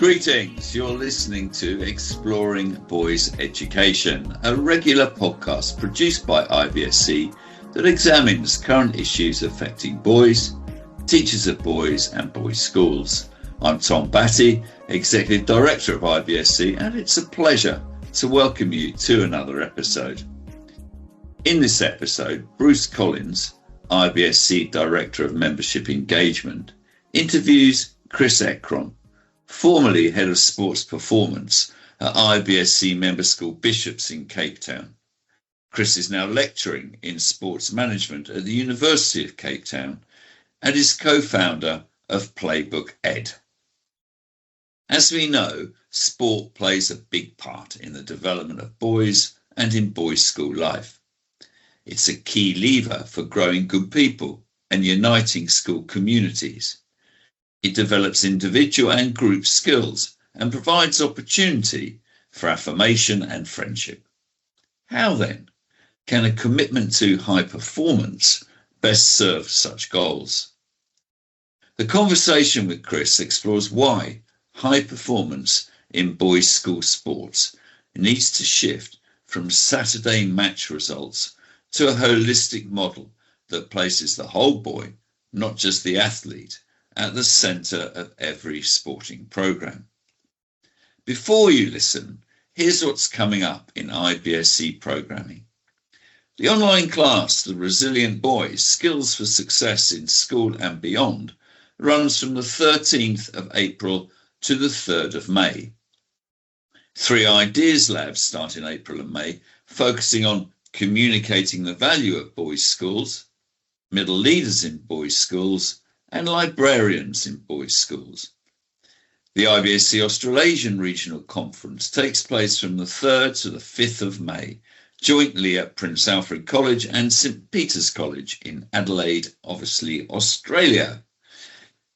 Greetings, you're listening to Exploring Boys Education, a regular podcast produced by IBSC that examines current issues affecting boys, teachers of boys and boys' schools. I'm Tom Batty, Executive Director of IBSC, and it's a pleasure to welcome you to another episode. In this episode, Bruce Collins, IBSC Director of Membership Engagement, interviews Chris Ekron, formerly Head of Sports Performance at IBSC member school Bishops in Cape Town. Chris is now lecturing in sports management at the University of Cape Town and is co-founder of Playbook Ed. As we know, sport plays a big part in the development of boys and in boys' school life. It's a key lever for growing good people and uniting school communities. It develops individual and group skills and provides opportunity for affirmation and friendship. How then can a commitment to high performance best serve such goals? The conversation with Chris explores why high performance in boys' school sports needs to shift from Saturday match results to a holistic model that places the whole boy, not just the athlete, at the centre of every sporting programme. Before you listen, here's what's coming up in IBSC programming. The online class, The Resilient Boys, Skills for Success in School and Beyond, runs from the 13th of April to the 3rd of May. 3 Ideas Labs start in April and May, focusing on communicating the value of boys' schools, middle leaders in boys' schools, and librarians in boys' schools. The IBSC Australasian Regional Conference takes place from the 3rd to the 5th of May, jointly at Prince Alfred College and St Peter's College in Adelaide, obviously Australia.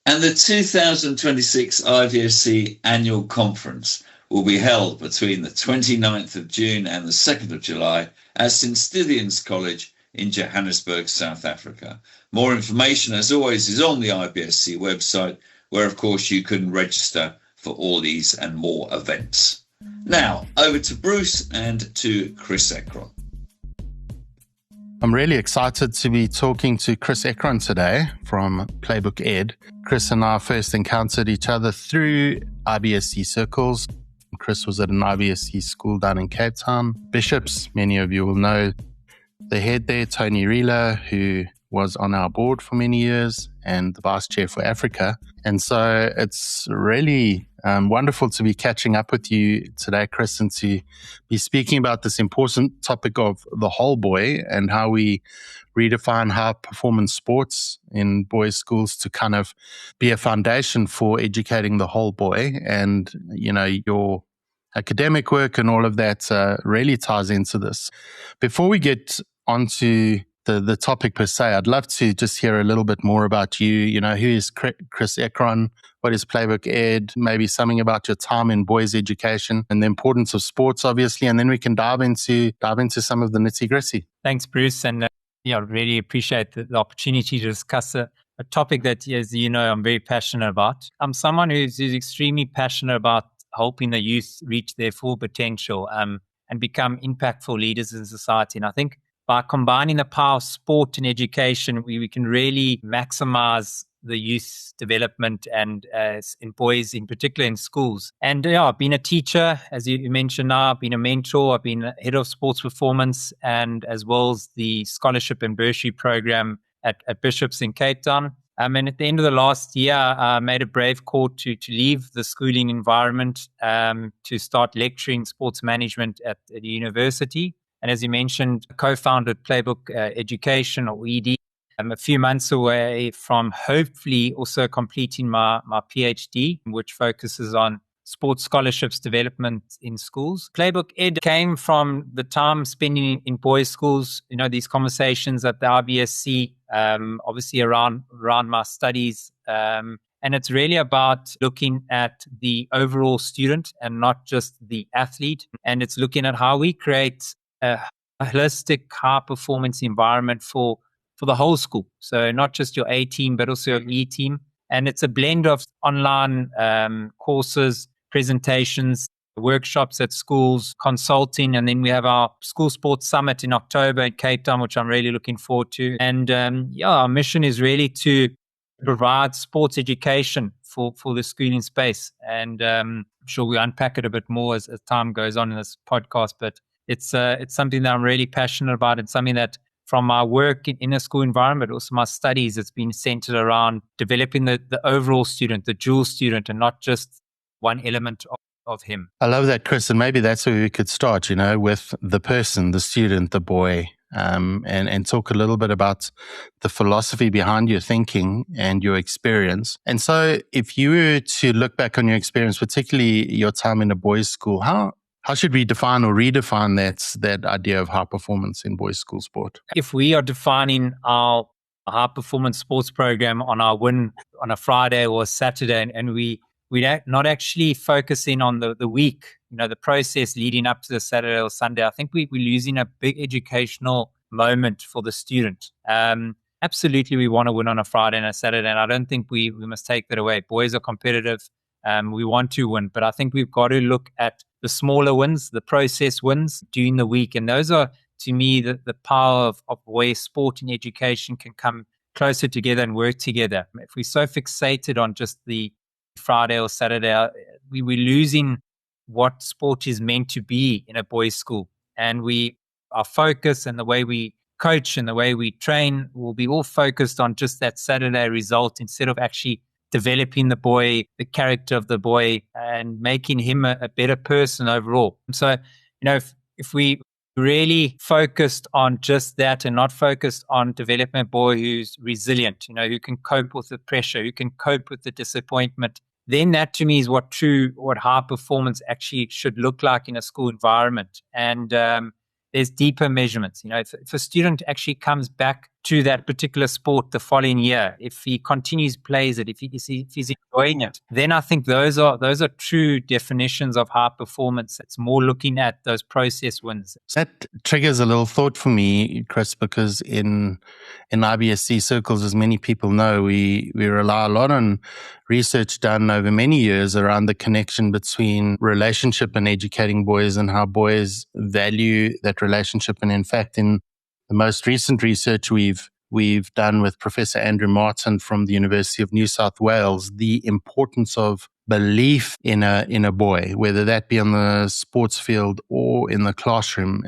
And the 2026 IBSC Annual Conference will be held between the 29th of June and the 2nd of July at St Stithians College in Johannesburg, South Africa. More information, as always, is on the IBSC website, where, of course, you can register for all these and more events. Now, over to Bruce and to Chris Ekron. I'm really excited to be talking to Chris Ekron today from Playbook Ed. Chris and I first encountered each other through IBSC circles. Chris was at an IBSC school down in Cape Town. Bishops, many of you will know the head there, Tony Rila, who was on our board for many years and the vice chair for Africa. And so it's really wonderful to be catching up with you today, Chris, and to be speaking about this important topic of the whole boy and how we redefine high performance sports in boys' schools to kind of be a foundation for educating the whole boy. And, you know, your academic work and all of that really ties into this. Before we get onto the topic per se, I'd love to just hear a little bit more about you. You know, who is Chris Ekron? What is Playbook Ed? Maybe something about your time in boys education and the importance of sports, obviously, and then we can dive into some of the nitty-gritty. Thanks, Bruce, and really appreciate the opportunity to discuss a topic that, as you know, I'm very passionate about. I'm someone who's extremely passionate about helping the youth reach their full potential and become impactful leaders in society. And I think by combining the power of sport and education, we can really maximize the youth's development and in boys, in particular in schools. And I've been a teacher, as you mentioned now, I've been a mentor, I've been head of sports performance, and as well as the scholarship and bursary program at Bishops in Cape Town. And at the end of the last year, I made a brave call to leave the schooling environment to start lecturing sports management at the university. And as you mentioned, co-founded Playbook Education, or ED. I'm a few months away from hopefully also completing my PhD, which focuses on sports scholarships development in schools. Playbook Ed came from the time spending in boys' schools, these conversations at the IBSC, obviously around my studies. And it's really about looking at the overall student and not just the athlete. And it's looking at how we create a holistic, high-performance environment for the whole school. So not just your A team, but also your E team. And it's a blend of online courses, presentations, workshops at schools, consulting, and then we have our school sports summit in October in Cape Town, which I'm really looking forward to. And our mission is really to provide sports education for the schooling space. And I'm sure we unpack it a bit more as time goes on in this podcast, but it's something that I'm really passionate about. It's something that from my work in a school environment, also my studies, it's been centered around developing the overall student, the dual student, and not just one element of him. I love that, Chris. And maybe that's where we could start, with the person, the student, the boy, and talk a little bit about the philosophy behind your thinking and your experience. And so if you were to look back on your experience, particularly your time in a boys' school, how should we define or redefine that idea of high performance in boys' school sport? If we are defining our high performance sports program on our win on a Friday or a Saturday, and we're not actually focusing on the week, the process leading up to the Saturday or Sunday, I think we're losing a big educational moment for the student. Absolutely, we want to win on a Friday and a Saturday, and I don't think we must take that away. Boys are competitive. We want to win, but I think we've got to look at the smaller wins, the process wins during the week. And those are, to me, the power of where sport and education can come closer together and work together. If we're so fixated on just the Friday or Saturday, we're losing what sport is meant to be in a boys' school. And our focus and the way we coach and the way we train will be all focused on just that Saturday result instead of actually developing the boy, the character of the boy, and making him a better person overall. So, if we really focused on just that and not focused on developing a boy who's resilient, who can cope with the pressure, who can cope with the disappointment, then that to me is what high performance actually should look like in a school environment. And there's deeper measurements. If a student actually comes back to that particular sport the following year, if he continues plays it, if he's enjoying it, then I think those are true definitions of high performance. It's more looking at those process wins. That triggers a little thought for me, Chris, because in IBSC circles, as many people know, we rely a lot on research done over many years around the connection between relationship and educating boys and how boys value that relationship. And in fact, in the most recent research we've done with Professor Andrew Martin from the University of New South Wales, the importance of belief in a boy, whether that be on the sports field or in the classroom.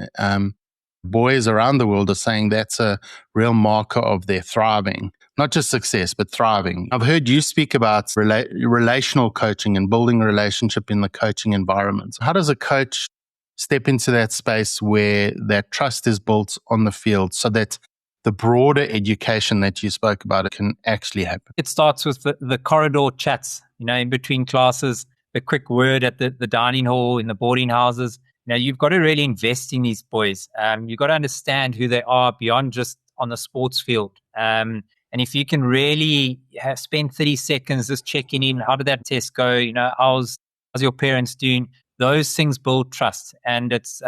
Boys around the world are saying that's a real marker of their thriving, not just success, but thriving. I've heard you speak about relational coaching and building a relationship in the coaching environment. How does a coach step into that space where that trust is built on the field so that the broader education that you spoke about can actually happen? It starts with the corridor chats, in between classes, the quick word at the dining hall, in the boarding houses. You've got to really invest in these boys. You've got to understand who they are beyond just on the sports field. And if you can really spend 30 seconds just checking in, how did that test go? How's your parents doing? Those things build trust. And it's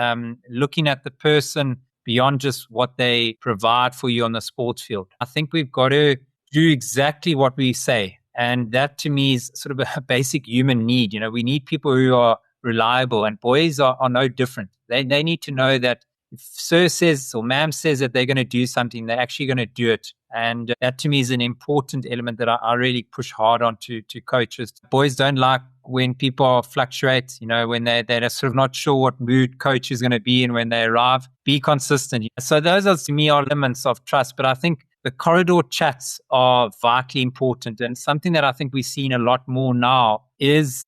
looking at the person beyond just what they provide for you on the sports field. I think we've got to do exactly what we say. And that to me is sort of a basic human need. We need people who are reliable, and boys are no different. They need to know that if sir says or ma'am says that they're going to do something, they're actually going to do it. And that to me is an important element that I really push hard on to coaches. Boys don't like when people fluctuate, when they're sort of not sure what mood coach is going to be in when they arrive. Be consistent. So those are, to me, are elements of trust. But I think the corridor chats are vitally important. And something that I think we're seeing a lot more now is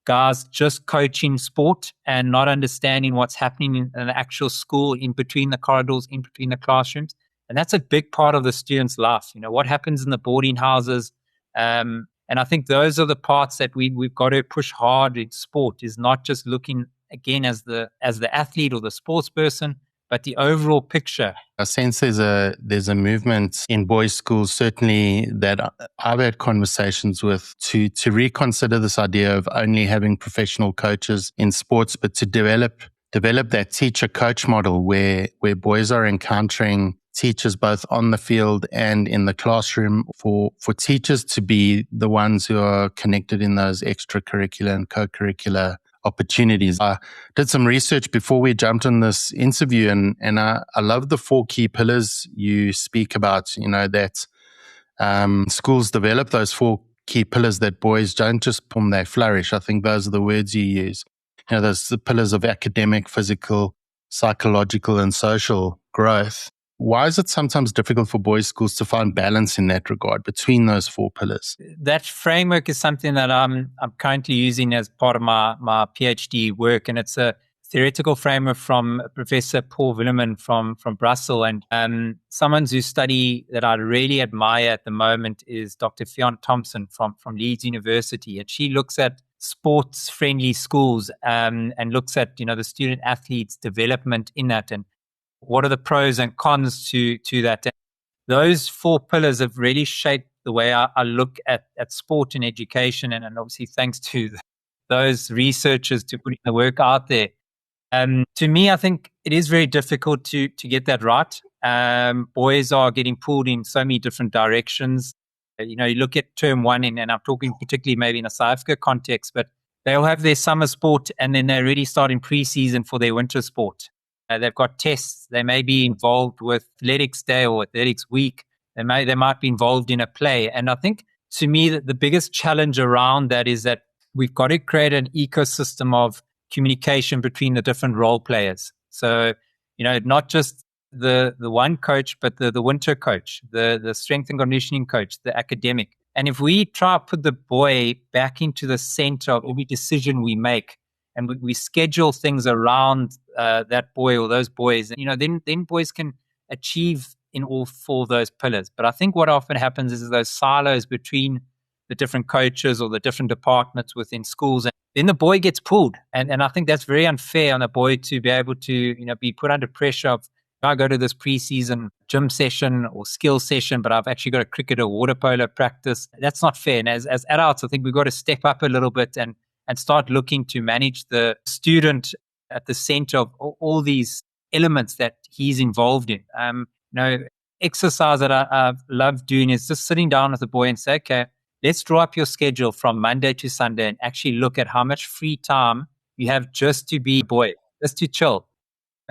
guys just coaching sport and not understanding what's happening in an actual school, in between the corridors, in between the classrooms. And that's a big part of the student's life. What happens in the boarding houses. And I think those are the parts that we've got to push hard in sport, is not just looking, again, as the athlete or the sports person, but the overall picture. I sense there's a movement in boys' schools, certainly, that I've had conversations with to reconsider this idea of only having professional coaches in sports, but to develop that teacher-coach model where boys are encountering teachers both on the field and in the classroom, for teachers to be the ones who are connected in those extracurricular and co-curricular opportunities. I did some research before we jumped on this interview, and I love the 4 key pillars you speak about, that schools develop those 4 key pillars that boys don't just boom, they flourish. I think those are the words you use. Those the pillars of academic, physical, psychological, and social growth. Why is it sometimes difficult for boys' schools to find balance in that regard between those 4 pillars? That framework is something that I'm currently using as part of my PhD work, and it's a theoretical framework from Professor Paul Wylleman from Brussels. And someone whose study that I really admire at the moment is Dr. Fionn Thompson from Leeds University, and she looks at sports-friendly schools and looks at the student athletes' development in that, and what are the pros and cons to that. And those 4 pillars have really shaped the way I look at sport and education, and obviously thanks to those researchers to putting the work out there. To me, I think it is very difficult to get that right. Boys are getting pulled in so many different directions. You look at term 1, and I'm talking particularly maybe in a South Africa context, but they'll have their summer sport and then they're already starting pre-season for their winter sport. They've got tests. They may be involved with athletics day or athletics week. They might be involved in a play. And I think to me that the biggest challenge around that is that we've got to create an ecosystem of communication between the different role players. So, not just the one coach, but the winter coach, the strength and conditioning coach, the academic. And if we try to put the boy back into the center of every decision we make, and we schedule things around that boy or those boys, then boys can achieve in all 4 of those pillars. But I think what often happens is those silos between the different coaches or the different departments within schools, and then the boy gets pulled. And I think that's very unfair on a boy to be able to be put under pressure of, I go to this pre-season gym session or skill session, but I've actually got a cricket or water polo practice. That's not fair. And as adults, I think we've got to step up a little bit and start looking to manage the student at the center of all these elements that he's involved in. Exercise that I love doing is just sitting down with the boy and say, okay, let's draw up your schedule from Monday to Sunday and actually look at how much free time you have just to be a boy, just to chill.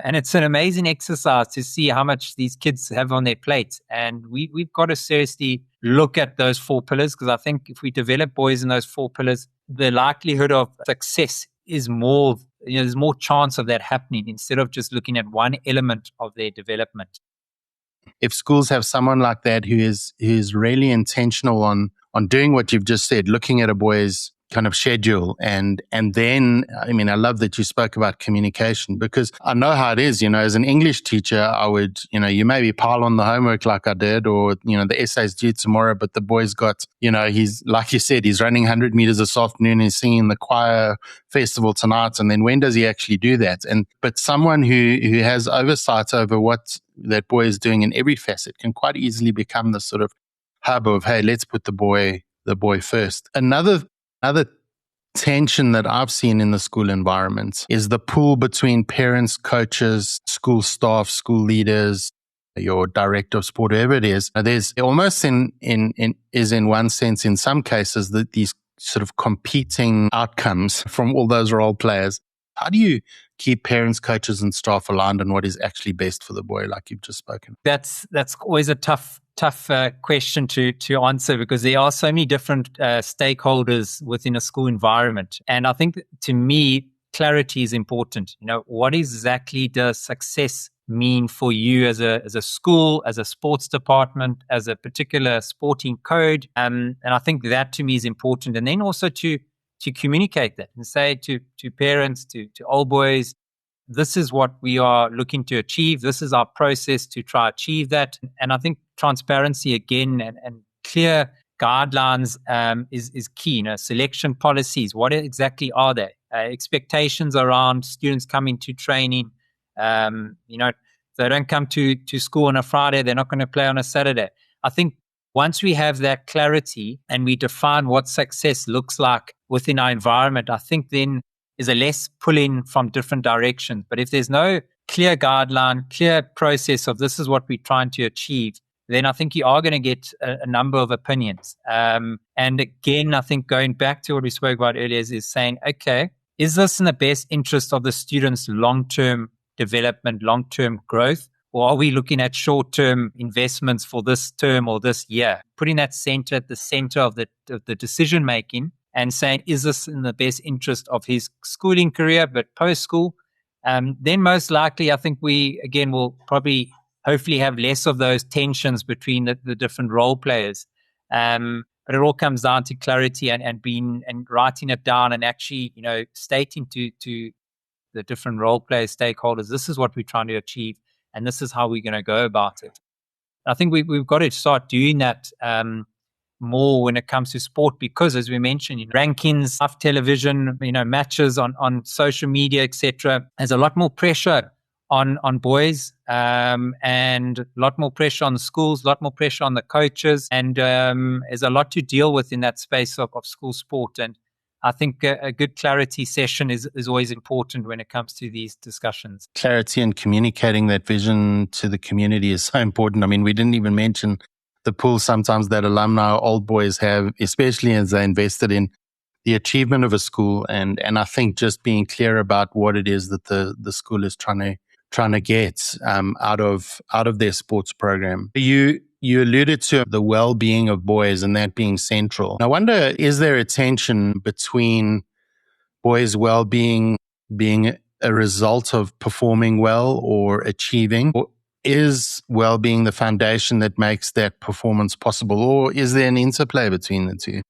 And it's an amazing exercise to see how much these kids have on their plate. And we've got to seriously look at those 4 pillars, because I think if we develop boys in those 4 pillars, the likelihood of success is more, there's more chance of that happening instead of just looking at one element of their development. If schools have someone like that who is really intentional on doing what you've just said, looking at a boy's kind of schedule, and then, I love that you spoke about communication, because I know how it is, as an English teacher, I would, you maybe pile on the homework like I did, or, the essay's due tomorrow, but the boy's got, he's, like you said, he's running 100 meters this afternoon, he's singing the choir festival tonight, and then when does he actually do that? But someone who has oversight over what that boy is doing in every facet can quite easily become the sort of hub of, hey, let's put the boy first. Another tension that I've seen in the school environment is the pull between parents, coaches, school staff, school leaders, your director of sport, whoever it is. There's almost in one sense, in some cases, that these sort of competing outcomes from all those role players. How do you keep parents, coaches, and staff aligned on what is actually best for the boy, like you've just spoken? That's always a tough question to answer, because there are so many different stakeholders within a school environment. And I think, to me, clarity is important. What exactly does success mean for you as a school, as a sports department, as a particular sporting code? And I think that, to me, is important. And then also to communicate that and say to parents, to old boys, this is what we are looking to achieve. This is our process to try achieve that. And I think transparency again and clear guidelines is key. Selection policies, what exactly are they? Expectations around students coming to training. If they don't come to school on a Friday, they're not going to play on a Saturday. I think once we have that clarity and we define what success looks like within our environment, I think then is a less pulling from different directions. But if there's no clear guideline, clear process of this is what we're trying to achieve, then I think you are going to get a number of opinions. And again, I think going back to what we spoke about earlier is saying, okay, is this in the best interest of the students' long-term development, long-term growth? Or are we looking at short-term investments for this term or this year? Putting that center at the center of the decision-making and saying, is this in the best interest of his schooling career, but post-school? Then most likely, I think we, again, will probably hopefully have less of those tensions between the different role players. But it all comes down to clarity and writing it down and actually, stating to the different role players, stakeholders, this is what we're trying to achieve and this is how we're going to go about it. I think we've got to start doing that more when it comes to sport because, as we mentioned, rankings, live television, matches on social media, etc. There's a lot more pressure on boys and a lot more pressure on the schools, a lot more pressure on the coaches, and there's a lot to deal with in that space of school sport. And I think a good clarity session is always important when it comes to these discussions. Clarity and communicating that vision to the community is so important. I mean, we didn't even mention the pull sometimes that alumni, old boys have, especially as they invested in the achievement of a school. And I think just being clear about what it is that the school is trying to get out of their sports program. You alluded to the well-being of boys and that being central. I wonder, is there a tension between boys' well-being being a result of performing well or achieving? Or is well-being the foundation that makes that performance possible? Or is there an interplay between the two?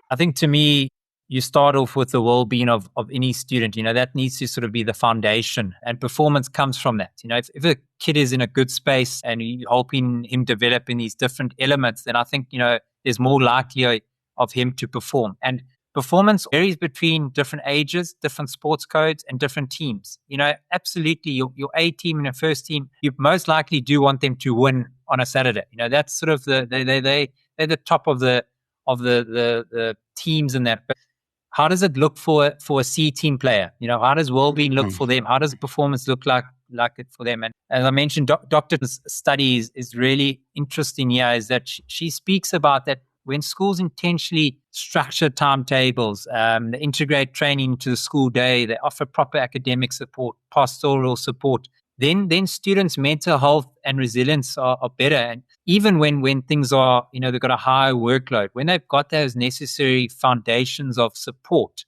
I think to me, you start off with the well-being of any student. That needs to sort of be the foundation, and performance comes from that. If a kid is in a good space and you're helping him develop in these different elements, then I think, there's more likely of him to perform. And performance varies between different ages, different sports codes, and different teams. Absolutely, your A team and your first team, you most likely do want them to win on a Saturday. That's sort of they're the top of the teams in that. But how does it look for a C team player? How does well-being look for them? How does performance look like it for them? And as I mentioned, Dr. studies is really interesting here, is that she speaks about that when schools intentionally structure timetables, they integrate training into the school day, they offer proper academic support, pastoral support, then students' mental health and resilience are better. And even when things are, they've got a higher workload, when they've got those necessary foundations of support,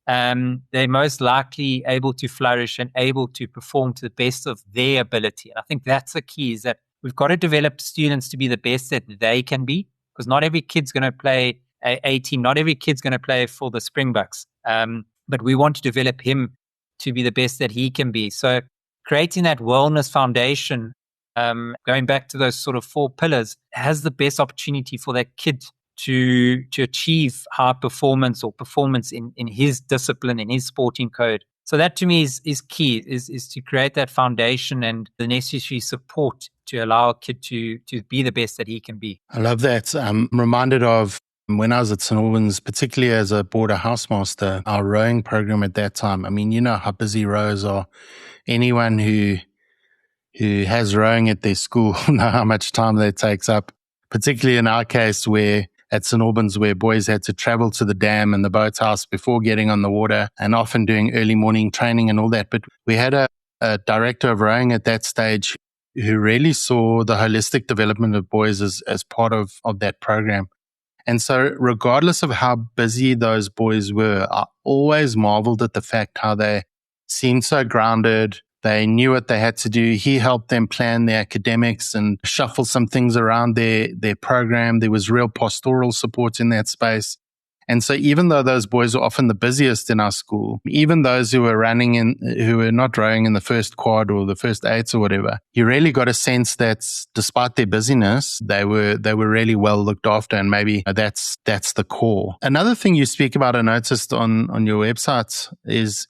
they're most likely able to flourish and able to perform to the best of their ability. And I think that's the key, is that we've got to develop students to be the best that they can be, because not every kid's going to play a team, not every kid's going to play for the Springboks. But we want to develop him to be the best that he can be. So creating that wellness foundation, going back to those sort of 4 pillars, has the best opportunity for that kid to achieve high performance or performance in his discipline, in his sporting code. So that to me is key, is to create that foundation and the necessary support to allow a kid to be the best that he can be. I love that. I'm reminded of when I was at St. Albans, particularly as a border housemaster, our rowing program at that time. I mean, how busy rowers are. Anyone who has rowing at their school know how much time that takes up, particularly in our case where at St. Albans, where boys had to travel to the dam and the boathouse before getting on the water and often doing early morning training and all that. But we had a director of rowing at that stage who really saw the holistic development of boys as part of that program. And so regardless of how busy those boys were, I always marveled at the fact how they seemed so grounded. They knew what they had to do. He helped them plan their academics and shuffle some things around their program. There was real pastoral support in that space. And so even though those boys were often the busiest in our school, even those who were not rowing in the first quad or the first 8s or whatever, you really got a sense that despite their busyness, they were really well looked after, and maybe that's the core. Another thing you speak about, I noticed on your website, is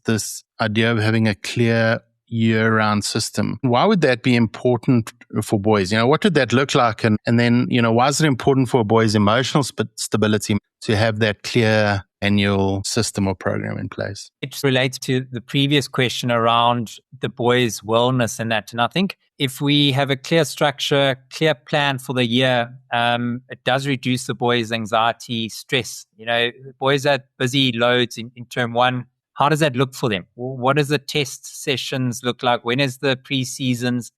this idea of having a clear year-round system. Why would that be important for boys? What would that look like? And then, why is it important for a boy's emotional stability to have that clear annual system or program in place? It relates to the previous question around the boys' wellness and that. And I think if we have a clear structure, clear plan for the year, it does reduce the boys' anxiety, stress. Boys at busy loads in term one. How does that look for them? What does the test sessions look like? When is the pre-seasons?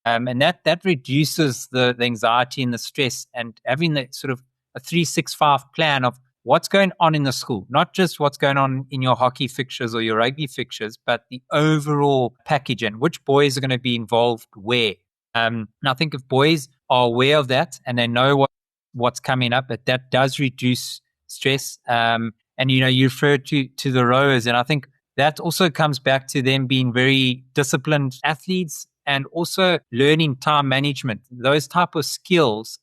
And that reduces the anxiety and the stress, and having the sort of a 365 plan of what's going on in the school, not just what's going on in your hockey fixtures or your rugby fixtures, but the overall package and which boys are going to be involved where. And I think if boys are aware of that and they know what's coming up, that does reduce stress. And you refer to the rowers, and I think that also comes back to them being very disciplined athletes and also learning time management. Those type of skills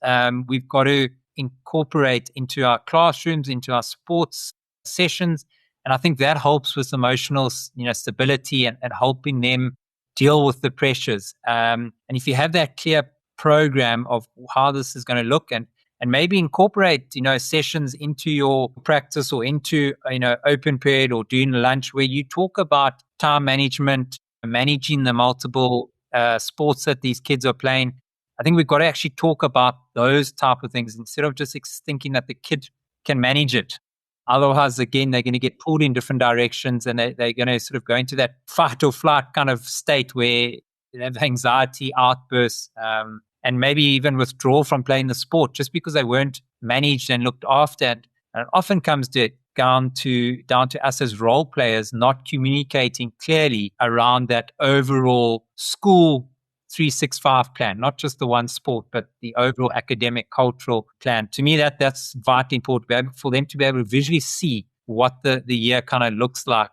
we've got to incorporate into our classrooms, into our sports sessions. And I think that helps with emotional stability and helping them deal with the pressures. And if you have that clear program of how this is going to look and maybe incorporate, sessions into your practice or into, open period or during lunch where you talk about time management, managing the multiple sports that these kids are playing. I think we've got to actually talk about those type of things instead of just thinking that the kid can manage it. Otherwise, again, they're going to get pulled in different directions and they're going to sort of go into that fight or flight kind of state where they have anxiety outbursts and maybe even withdraw from playing the sport just because they weren't managed and looked after. And it often comes down to us as role players not communicating clearly around that overall school 365 plan, not just the one sport, but the overall academic, cultural plan. To me, that's vitally important for them to be able to visually see what the year kind of looks like,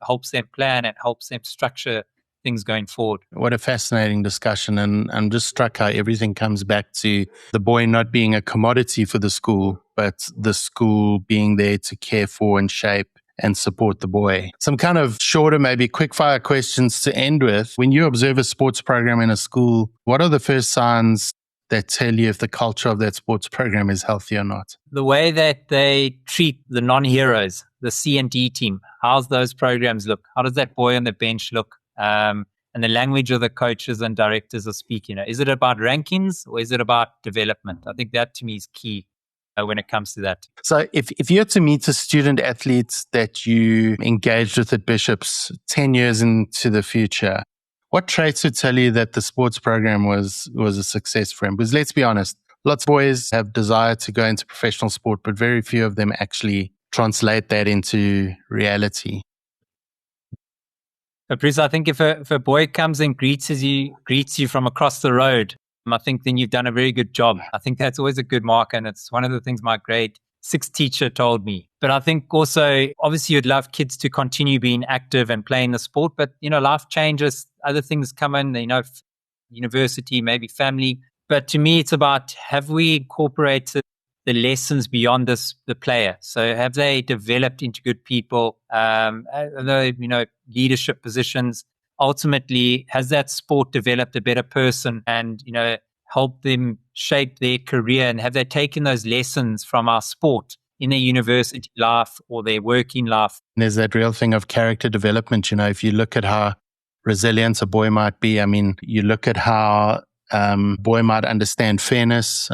helps them plan and helps them structure things going forward. What a fascinating discussion. And I'm just struck how everything comes back to the boy not being a commodity for the school, but the school being there to care for and shape and support the boy. Some kind of shorter, maybe quick fire questions to end with. When you observe a sports program in a school, what are the first signs that tell you if the culture of that sports program is healthy or not? The way that they treat the non-heroes, the C and D team, how's those programs look? How does that boy on the bench look? And the language of the coaches and directors are speaking. Is it about rankings or is it about development? I think that to me is key when it comes to that. So if you had to meet a student athlete that you engaged with at Bishops 10 years into the future, what traits would tell you that the sports program was a success for him? Because let's be honest, lots of boys have desire to go into professional sport, but very few of them actually translate that into reality. But Bruce, I think if a boy comes and greets you from across the road, I think then you've done a very good job. I think that's always a good mark, and it's one of the things my grade 6 teacher told me. But I think also, obviously, you'd love kids to continue being active and playing the sport, but life changes, other things come in, university, maybe family. But to me, it's about, have we incorporated the lessons beyond the player? So have they developed into good people? Leadership positions. Ultimately, has that sport developed a better person and, help them shape their career? And have they taken those lessons from our sport in their university life or their working life? There's that real thing of character development. If you look at how resilient a boy might be, you look at how boy might understand fairness,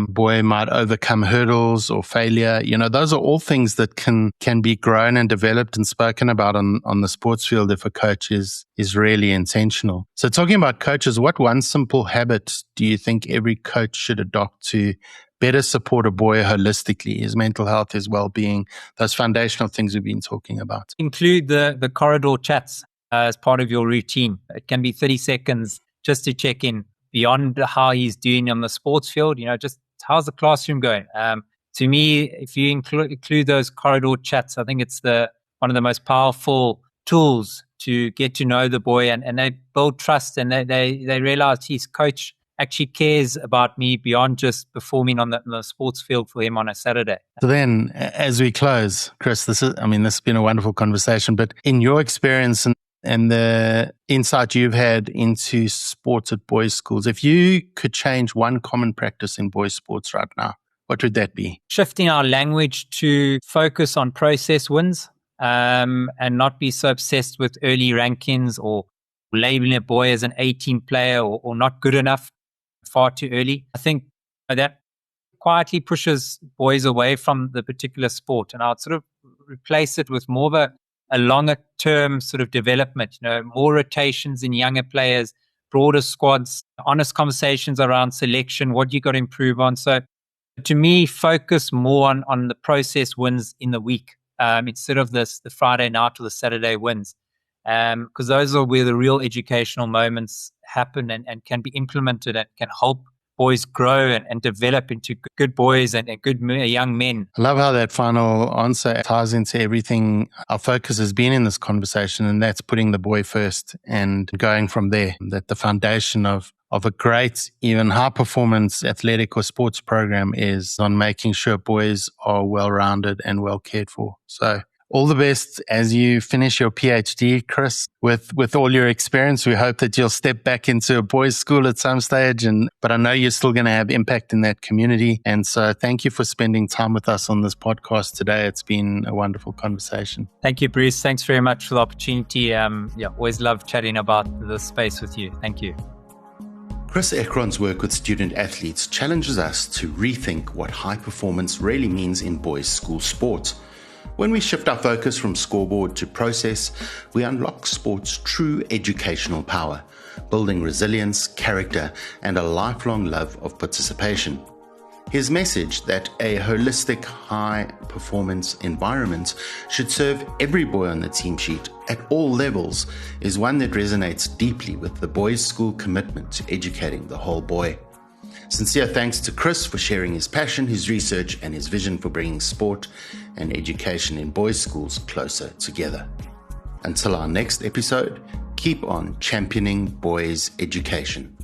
boy might overcome hurdles or failure. Those are all things that can be grown and developed and spoken about on the sports field if a coach is really intentional. So talking about coaches, what one simple habit do you think every coach should adopt to better support a boy holistically, his mental health, his well-being, those foundational things we've been talking about? Include the corridor chats as part of your routine. It can be 30 seconds just to check in beyond how he's doing on the sports field, just how's the classroom going? To me, if you include those corridor chats, I think it's one of the most powerful tools to get to know the boy, and they build trust, and they realize his coach actually cares about me beyond just performing on the sports field for him on a Saturday. So then, as we close, Chris, this has been a wonderful conversation, but in your experience and the insight you've had into sports at boys' schools, if you could change one common practice in boys' sports right now, what would that be? Shifting our language to focus on process wins, and not be so obsessed with early rankings or labeling a boy as an 18 player or not good enough far too early. I think that quietly pushes boys away from the particular sport, and I'd sort of replace it with more of a longer term sort of development, more rotations in younger players, broader squads, honest conversations around selection, what you got to improve on. So to me, focus more on the process wins in the week, instead of the Friday night or the Saturday wins, because those are where the real educational moments happen and can be implemented and can help boys grow and develop into good boys and good young men. I love how that final answer ties into everything our focus has been in this conversation, and that's putting the boy first and going from there. That the foundation of a great, even high-performance athletic or sports program is on making sure boys are well-rounded and well cared for. So all the best as you finish your PhD, Chris. With all your experience, we hope that you'll step back into a boys' school at some stage. But I know you're still going to have impact in that community. And so thank you for spending time with us on this podcast today. It's been a wonderful conversation. Thank you, Bruce. Thanks very much for the opportunity. Always love chatting about this space with you. Thank you. Chris Ekron's work with student athletes challenges us to rethink what high performance really means in boys' school sports. When we shift our focus from scoreboard to process, we unlock sport's true educational power, building resilience, character, and a lifelong love of participation. His message that a holistic, high-performance environment should serve every boy on the team sheet at all levels is one that resonates deeply with the boys' school commitment to educating the whole boy. Sincere thanks to Chris for sharing his passion, his research, and his vision for bringing sport and education in boys' schools closer together. Until our next episode, keep on championing boys' education.